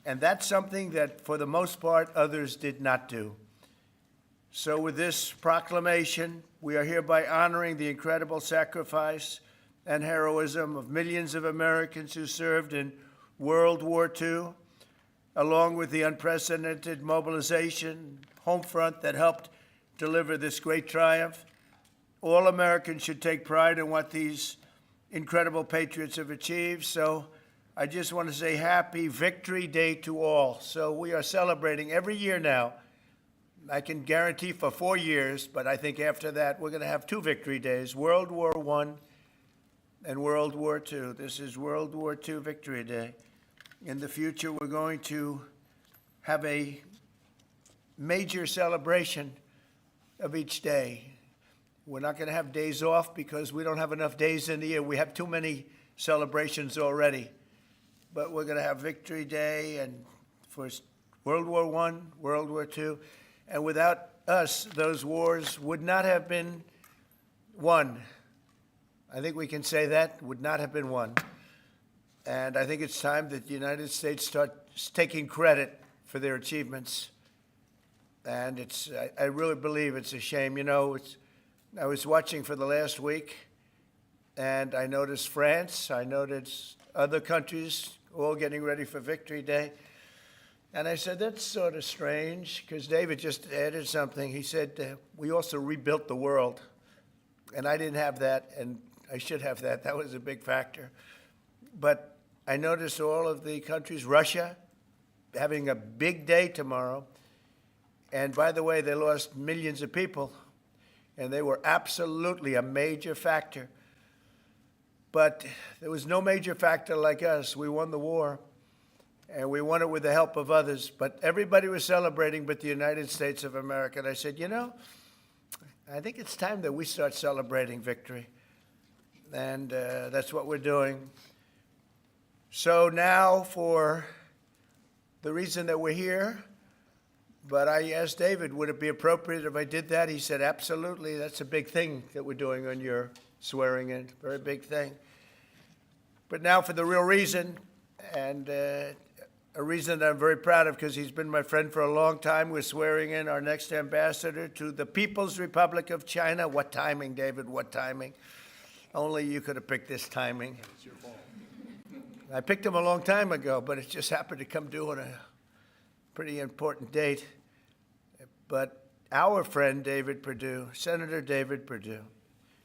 And that's something that, for the most part, others did not do. So with this proclamation, we are hereby honoring the incredible sacrifice and heroism of millions of Americans who served in World War II, along with the unprecedented mobilization, home front that helped deliver this great triumph. All Americans should take pride in what these incredible patriots have achieved. So I just want to say happy Victory Day to all. So we are celebrating every year now. I can guarantee for 4 years, but I think after that we're going to have 2 Victory Days, World War I and World War II. This is World War II Victory Day. In the future, we're going to have a major celebration of each day. We're not going to have days off because we don't have enough days in the year. We have too many celebrations already. But we're going to have Victory Day and for World War I, World War II. And without us, those wars would not have been won. I think we can say that, would not have been won. And I think it's time that the United States starts taking credit for their achievements. And I really believe it's a shame. You know, I was watching for the last week, and I noticed France, I noticed other countries all getting ready for Victory Day. And I said, that's sort of strange, because David just added something. He said, we also rebuilt the world. And I didn't have that, and I should have that. That was a big factor. But I noticed all of the countries, Russia, having a big day tomorrow. And by the way, they lost millions of people, and they were absolutely a major factor. But there was no major factor like us. We won the war, and we won it with the help of others. But everybody was celebrating but the United States of America. And I said, you know, I think it's time that we start celebrating victory. And that's what we're doing. So now for the reason that we're here, but I asked David, would it be appropriate if I did that? He said, absolutely. That's a big thing that we're doing on your swearing in, very big thing. But now for the real reason, and a reason that I'm very proud of because he's been my friend for a long time. We're swearing in our next ambassador to the People's Republic of China. What timing, David, what timing? Only you could have picked this timing. It's your fault. I picked him a long time ago, but it just happened to come due on a pretty important date. But our friend David Purdue, Senator David Purdue,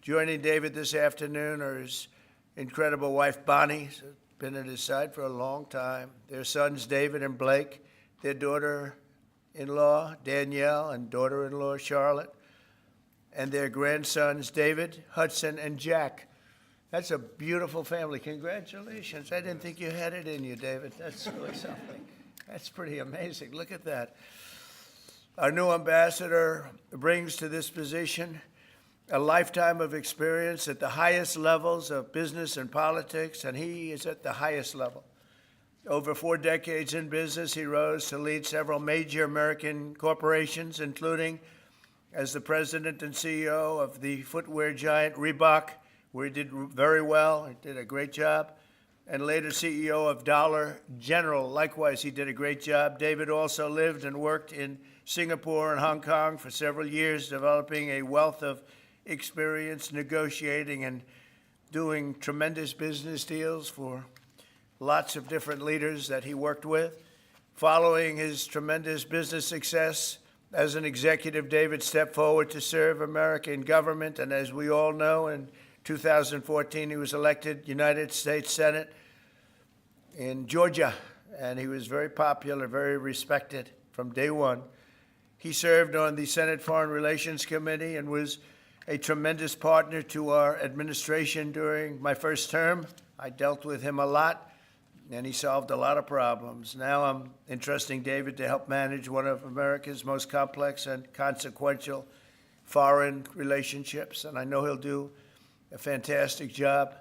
joining David this afternoon are his incredible wife Bonnie, who's been at his side for a long time, their sons David and Blake, their daughter-in-law Danielle and daughter-in-law Charlotte, and their grandsons David, Hudson, and Jack. That's a beautiful family. Congratulations. I didn't think you had it in you, David. That's really something. That's pretty amazing. Look at that. Our new ambassador brings to this position a lifetime of experience at the highest levels of business and politics, and he is at the highest level. Over 4 decades in business, he rose to lead several major American corporations, including as the president and CEO of the footwear giant Reebok, where he did very well, he did a great job, and later CEO of Dollar General. Likewise, he did a great job. David also lived and worked in Singapore and Hong Kong for several years, developing a wealth of experience negotiating and doing tremendous business deals for lots of different leaders that he worked with. Following his tremendous business success as an executive, David stepped forward to serve America in government, and as we all know, in 2014, he was elected United States Senate in Georgia, and he was very popular, very respected from day one. He served on the Senate Foreign Relations Committee and was a tremendous partner to our administration during my first term. I dealt with him a lot, and he solved a lot of problems. Now I'm entrusting David to help manage one of America's most complex and consequential foreign relationships, and I know he'll do a fantastic job.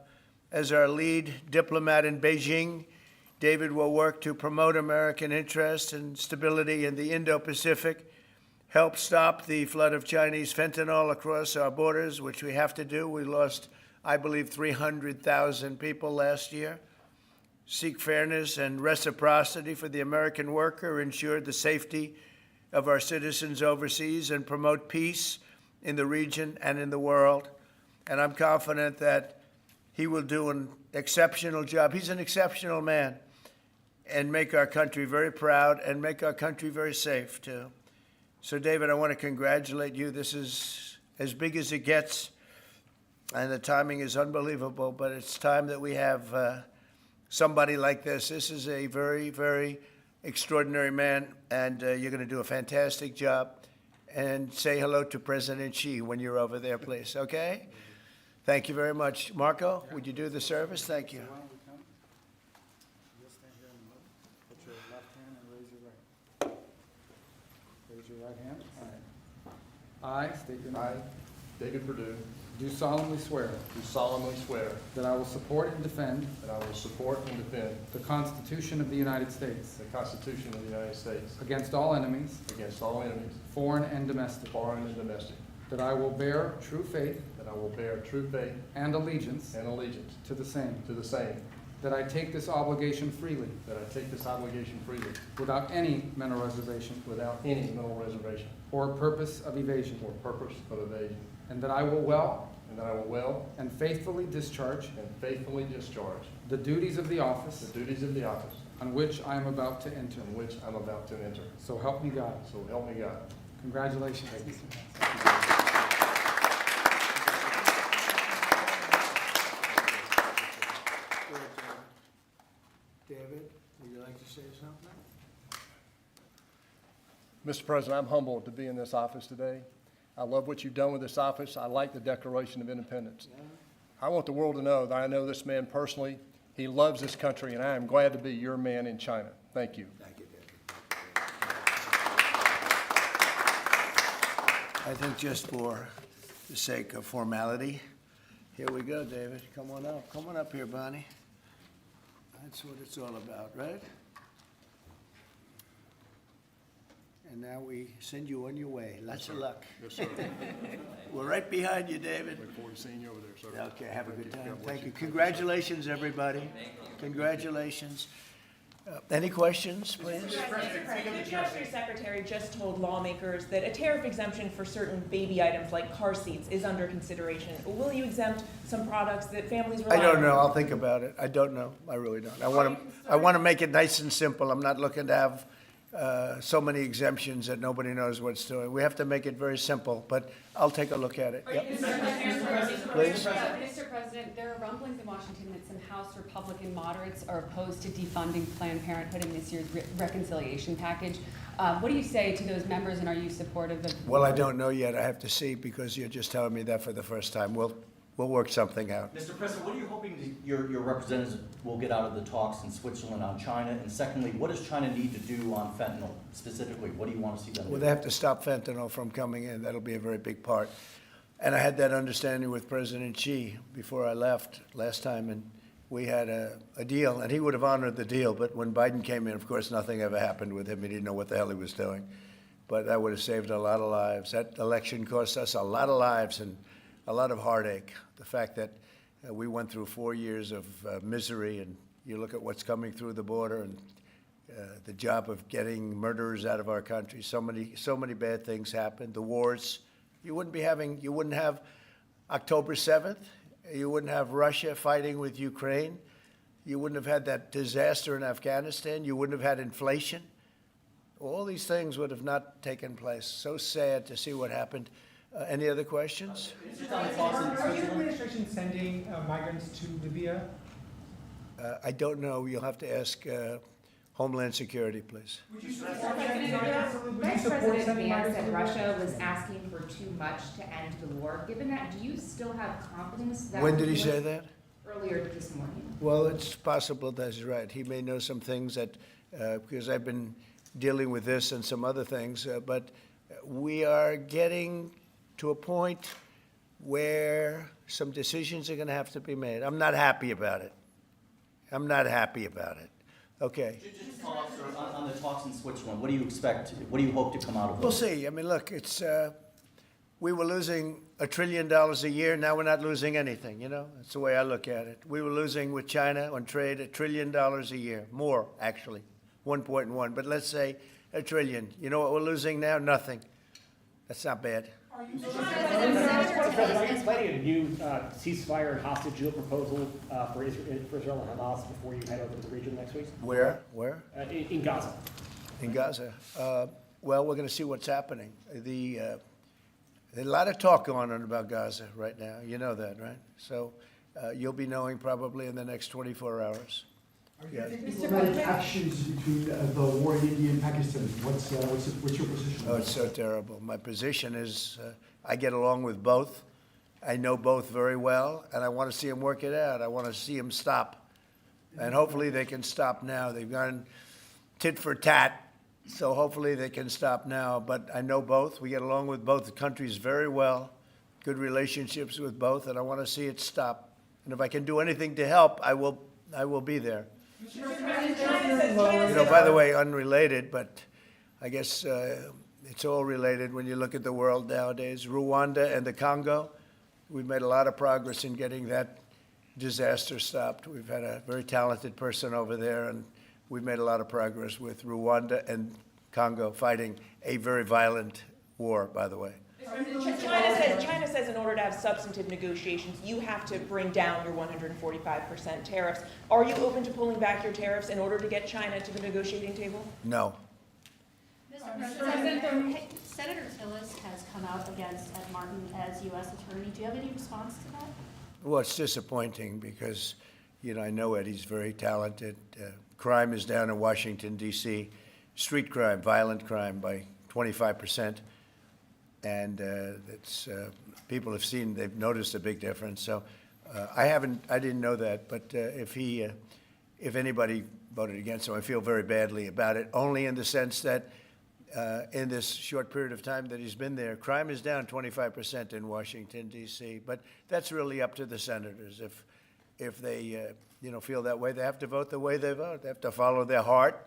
As our lead diplomat in Beijing, David will work to promote American interests and stability in the Indo-Pacific, help stop the flood of Chinese fentanyl across our borders, which we have to do. We lost, I believe, 300,000 people last year. seek fairness and reciprocity for the American worker, ensure the safety of our citizens overseas, and promote peace in the region and in the world. And I'm confident that he will do an exceptional job. He's an exceptional man, and make our country very proud and make our country very safe, too. So, David, I want to congratulate you. This is as big as it gets, and the timing is unbelievable, but it's time that we have somebody like this. This is a very, very extraordinary man, and you're going to do a fantastic job. And say hello to President Xi when you're over there, please, okay? Thank you very much. Marco, would you do the service? Thank you. You'll stand here in the middle. Put your left hand and raise your right. Raise your right hand. All right. I state your name. I, David Purdue, Do solemnly swear do solemnly swear that I will support and defend that I will support and defend the Constitution of the United States the Constitution of the United States against all enemies, against all enemies, foreign and domestic, foreign and domestic, that I will bear true faith that I will bear true faith and allegiance and allegiance to the same, to the same, that I take this obligation freely that I take this obligation freely without any mental reservation without any mental reservation or purpose of evasion, or purpose of evasion, and that I will well and that I will well and faithfully discharge and faithfully discharge the duties of the office the duties of the office on which I am about to enter. in which I'm about to enter. So help me God. So help me God. Congratulations. David, would you like to say something? Mr. President, I'm humbled to be in this office today. I love what you've done with this office. I like the Declaration of Independence. I want the world to know that I know this man personally. He loves this country, and I am glad to be your man in China. Thank you. Thank you, David. I think just for the sake of formality, here we go, David. Come on up. Come on up here, Bonnie. That's what it's all about, right? And now we send you on your way. Lots of luck. Yes, sir. We're right behind you, David. Look forward to seeing you over there, sir. Okay, have a good time. God bless Thank you. you. Congratulations, everybody. Congratulations. Any questions, please? Mr. President, the Treasury Secretary just told lawmakers that a tariff exemption for certain baby items like car seats is under consideration. Will you exempt some products that families rely I on? don't know. I'll think about it. I don't know. I really don't. I want to make it nice and simple. I'm not looking to have so many exemptions that nobody knows what's doing. We have to make it very simple, but I'll take a look at it. Yep. Please. Mr. President, there are rumblings in Washington that some House Republican moderates are opposed to defunding Planned Parenthood in this year's reconciliation package. What do you say to those members, and are you supportive of? Well, I don't know yet. I have to see because you're just telling me that for the first time. We'll work something out. Mr. President, what are you hoping your representatives will get out of the talks in Switzerland on China? And secondly, what does China need to do on fentanyl specifically? What do you want to see them do? Well, they have to stop fentanyl from coming in. That'll be a very big part. And I had that understanding with President Xi before I left last time, and we had a deal, and he would have honored the deal. But when Biden came in, of course, nothing ever happened with him. He didn't know what the hell he was doing. But that would have saved a lot of lives. That election cost us a lot of lives and a lot of heartache. The fact that we went through 4 years of misery, and you look at what's coming through the border and the job of getting murderers out of our country. So many bad things happened. The wars. You wouldn't have October 7th. You wouldn't have Russia fighting with Ukraine. You wouldn't have had that disaster in Afghanistan. You wouldn't have had inflation. All these things would have not taken place. So sad to see what happened. Any other questions? Are the administration sending migrants to Libya? I don't know. You'll have to ask Homeland Security, please. Would you support Vice President Vance said Russia was asking for too much to end the war. Given that, do you still have confidence that? When did he say that? Earlier this morning. Well, it's possible that's right. He may know some things that, because I've been dealing with this and some other things, but we are getting to a point where some decisions are going to have to be made. I'm not happy about it. Okay. Just to follow up, sir, on the talks in Switzerland, what do you expect? What do you hope to come out of We'll those? see. I mean, look, it's we were losing $1 trillion a year. Now we're not losing anything, you know? That's the way I look at it. We were losing with China on trade $1 trillion a year, more actually, 1.1. But let's say $1 trillion. You know what we're losing now? Nothing. That's not bad. Mr. President, are you planning a new ceasefire and hostage deal proposal for Israel and Hamas before you head over to the region next week? Where? In Gaza. In Gaza. Well, we're going to see what's happening. There's a lot of talk going on about Gaza right now. You know that, right? So you'll be knowing probably in the next 24 hours. Yeah. Actions between the war in India and Pakistan. What's your position? Oh, it's so terrible. My position is I get along with both. I know both very well, and I want to see them work it out. I want to see them stop. And hopefully they can stop now. They've gone tit for tat, so hopefully they can stop now. But I know both. We get along with both countries very well, good relationships with both, and I want to see it stop. And if I can do anything to help, I will be there. You know, by the way, unrelated, but I guess it's all related when you look at the world nowadays. Rwanda and the Congo, we've made a lot of progress in getting that disaster stopped. We've had a very talented person over there, and we've made a lot of progress with Rwanda and Congo fighting a very violent war, by the way. China says in order to have substantive negotiations, you have to bring down your 145% tariffs. Are you open to pulling back your tariffs in order to get China to the negotiating table? No. Mr. President, Senator Tillis has come out against Ed Martin as U.S. Attorney. Do you have any response to that? Well, it's disappointing because, you know, I know Eddie's very talented. Crime is down in Washington, D.C., street crime, violent crime by 25%. And people have seen, they've noticed a big difference. So I didn't know that, but if anybody voted against him, I feel very badly about it, only in the sense that in this short period of time that he's been there, crime is down 25% in Washington, D.C., but that's really up to the senators. If they, feel that way, they have to vote the way they vote. They have to follow their heart,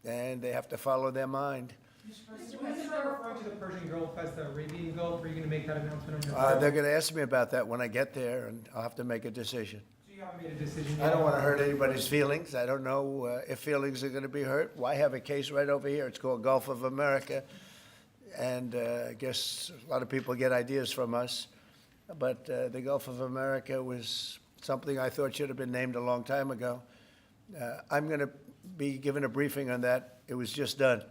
and they have to follow their mind. Mr. President, referring to the Persian Gulf as the Arabian Gulf, are you going to make that announcement on your? They're going to ask me about that when I get there, and I'll have to make a decision. So you haven't made a decision I yet? don't want to hurt anybody's feelings. I don't know if feelings are going to be hurt. Why have a case right over here? It's called Gulf of America, and I guess a lot of people get ideas from us. But the Gulf of America was something I thought should have been named a long time ago. I'm going to be given a briefing on that. It was just done.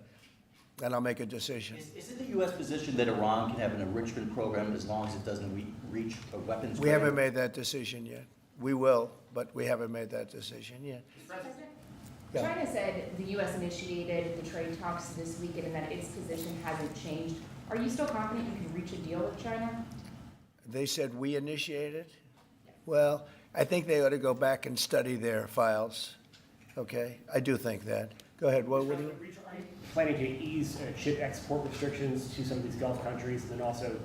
And I'll make a decision. Is it the U.S. position that Iran can have an enrichment program as long as it doesn't reach a weapons? We haven't made that decision yet. We will, but we haven't made that decision yet. Yeah. China said the U.S. initiated the trade talks this weekend and that its position hasn't changed. Are you still confident you can reach a deal with China? They said we initiated? Well, I think they ought to go back and study their files. Okay? I do think that. Go ahead. What do you? Are you planning to ease chip export restrictions to some of these Gulf countries and then also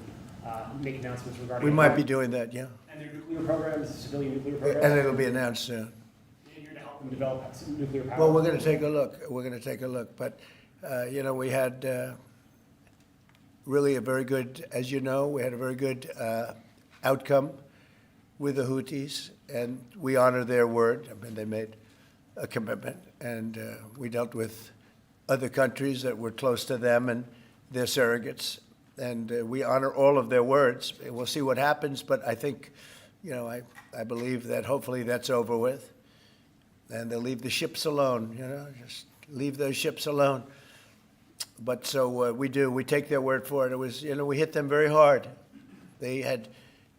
make announcements regarding? We might be doing that, yeah. And their nuclear programs, civilian nuclear programs? And it'll be announced soon. And you're to help them develop some nuclear power? Well, we're going to take a look. We're going to take a look. But, we had really a very good, as you know, we had a very good outcome with the Houthis, and we honor their word. I mean, they made a commitment, and we dealt with other countries that were close to them and their surrogates, and we honor all of their words. We'll see what happens, but I think, I believe that hopefully that's over with, and they'll leave the ships alone, just leave those ships alone. But so we do. We take their word for it. It was, we hit them very hard. They had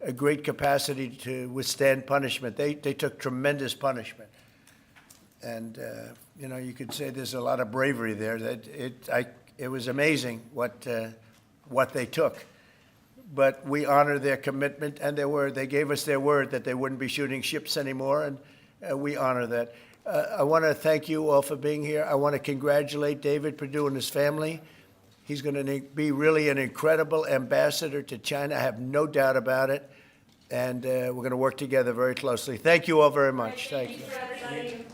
a great capacity to withstand punishment. They took tremendous punishment. And, you could say there's a lot of bravery there. It was amazing what they took. But we honor their commitment and their word. They gave us their word that they wouldn't be shooting ships anymore, and we honor that. I want to thank you all for being here. I want to congratulate David Purdue and his family. He's going to be really an incredible ambassador to China. I have no doubt about it. And we're going to work together very closely. Thank you all very much. Thank you.